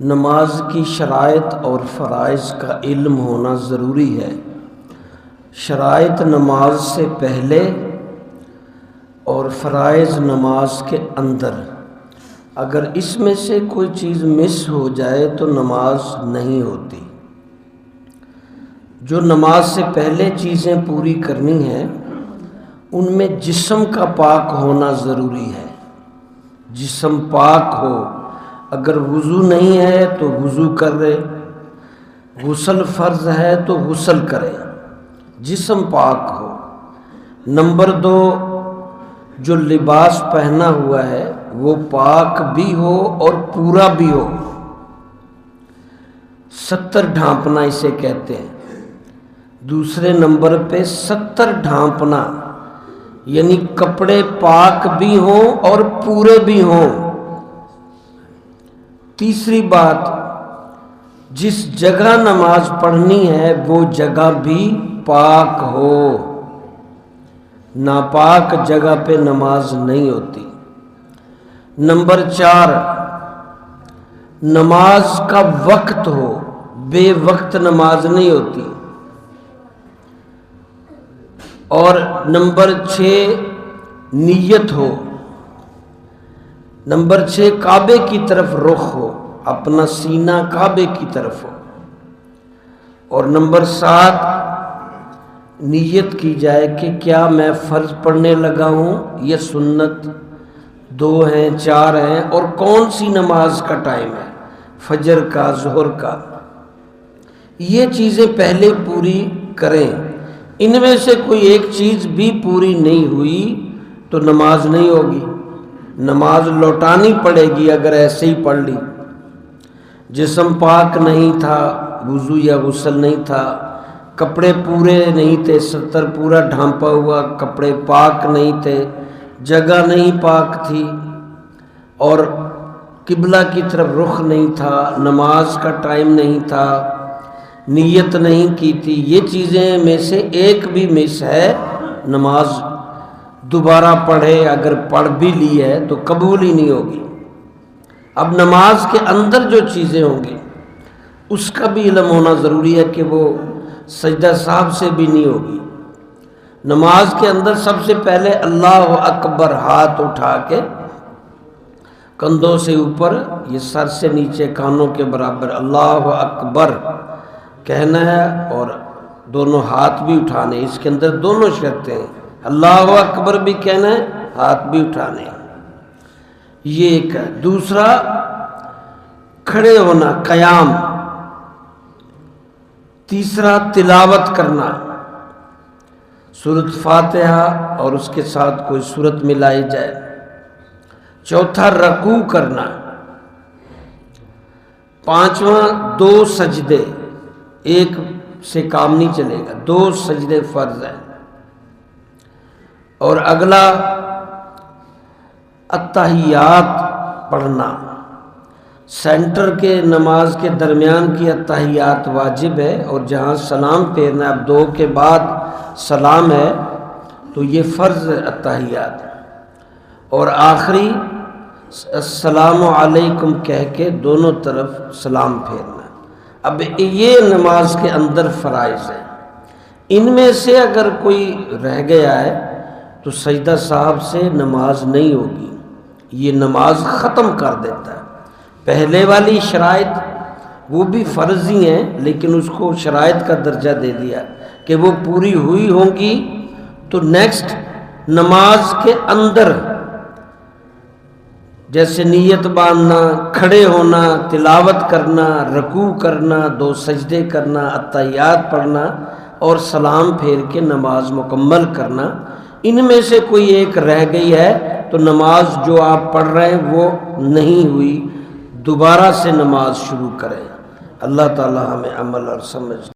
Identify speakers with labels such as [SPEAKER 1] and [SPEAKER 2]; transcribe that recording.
[SPEAKER 1] نماز کی شرائط اور فرائض کا علم ہونا ضروری ہے۔ شرائط نماز سے پہلے اور فرائض نماز کے اندر، اگر اس میں سے کوئی چیز مس ہو جائے تو نماز نہیں ہوتی۔ جو نماز سے پہلے چیزیں پوری کرنی ہیں ان میں جسم کا پاک ہونا ضروری ہے۔ جسم پاک ہو، اگر وضو نہیں ہے تو وضو کرے، غسل فرض ہے تو غسل کرے، جسم پاک ہو۔ نمبر 2، جو لباس پہنا ہوا ہے وہ پاک بھی ہو اور پورا بھی ہو۔ ستر ڈھانپنا اسے کہتے ہیں۔ دوسرے نمبر پہ ستر ڈھانپنا، یعنی کپڑے پاک بھی ہوں اور پورے بھی ہوں۔ تیسری بات، جس جگہ نماز پڑھنی ہے وہ جگہ بھی پاک ہو، ناپاک جگہ پہ نماز نہیں ہوتی۔ نمبر 4، نماز کا وقت ہو، بے وقت نماز نہیں ہوتی۔ اور نمبر 6، نیت ہو۔ نمبر 6، کعبے کی طرف رخ ہو، اپنا سینہ کعبے کی طرف ہو۔ اور نمبر 7، نیت کی جائے کہ کیا میں فرض پڑھنے لگا ہوں یا سنت، 2 ہیں 4 ہیں، اور کون سی نماز کا ٹائم ہے، فجر کا، ظہر کا۔ یہ چیزیں پہلے پوری کریں۔ ان میں سے کوئی ایک چیز بھی پوری نہیں ہوئی تو نماز نہیں ہوگی، نماز لوٹانی پڑے گی اگر ایسے ہی پڑھ لی۔ جسم پاک نہیں تھا، وضو یا غسل نہیں تھا، کپڑے پورے نہیں تھے، ستر پورا ڈھانپا ہوا، کپڑے پاک نہیں تھے، جگہ نہیں پاک تھی، اور قبلہ کی طرف رخ نہیں تھا، نماز کا ٹائم نہیں تھا، نیت نہیں کی تھی، یہ چیزیں میں سے ایک بھی مس ہے، نماز دوبارہ پڑھے، اگر پڑھ بھی لی ہے تو قبول ہی نہیں ہوگی۔ اب نماز کے اندر جو چیزیں ہوں گی اس کا بھی علم ہونا ضروری ہے کہ وہ سجدہ صاحب سے بھی نہیں ہوگی۔ نماز کے اندر سب سے پہلے اللہ اکبر، ہاتھ اٹھا کے کندھوں سے اوپر، یہ سر سے نیچے کانوں کے برابر اللہ اکبر کہنا ہے، اور دونوں ہاتھ بھی اٹھانے، اس کے اندر دونوں شرطیں ہیں، اللہ اکبر بھی کہنا ہے، ہاتھ بھی اٹھانے، یہ ایک ہے۔ دوسرا، کھڑے ہونا، قیام۔ تیسرا، تلاوت کرنا، سورۃ فاتحہ اور اس کے ساتھ کوئی سورت ملائی جائے۔ چوتھا، رکوع کرنا۔ پانچواں، 2 سجدے، ایک سے کام نہیں چلے گا، 2 سجدے فرض ہیں۔ اور اگلا، اتحیات پڑھنا، سینٹر کے نماز کے درمیان کی اتحیات واجب ہے، اور جہاں سلام پھیرنا، اب 2 کے بعد سلام ہے تو یہ فرض اتحیات۔ اور آخری، السلام علیکم کہہ کے دونوں طرف سلام پھیرنا۔ اب یہ نماز کے اندر فرائض ہیں، ان میں سے اگر کوئی رہ گیا ہے تو سجدہ صاحب سے نماز نہیں ہوگی، یہ نماز ختم کر دیتا ہے۔ پہلے والی شرائط وہ بھی فرض ہی ہیں لیکن اس کو شرائط کا درجہ دے دیا کہ وہ پوری ہوئی ہوں گی تو نیکسٹ نماز کے اندر، جیسے نیت باندھنا، کھڑے ہونا، تلاوت کرنا، رکوع کرنا، 2 سجدے کرنا، اتحیات پڑھنا اور سلام پھیر کے نماز مکمل کرنا، ان میں سے کوئی ایک رہ گئی ہے تو نماز جو آپ پڑھ رہے ہیں وہ نہیں ہوئی، دوبارہ سے نماز شروع کریں۔ اللہ تعالی ہمیں عمل اور سمجھ